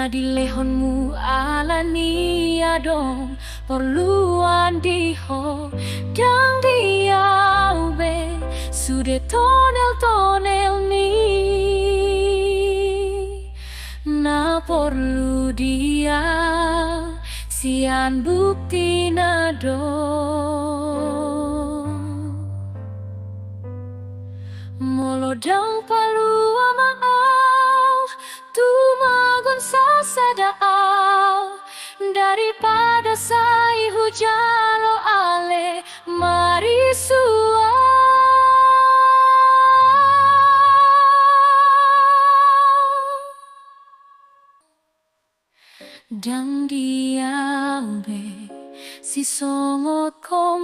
di lehonmu alani adong perluan diho dang diau be sudah tonel ni na perlu dia sian bukti nado molodang palua maau tu magon sasadao daripada sai hujalo ale marisua dang diau be si songo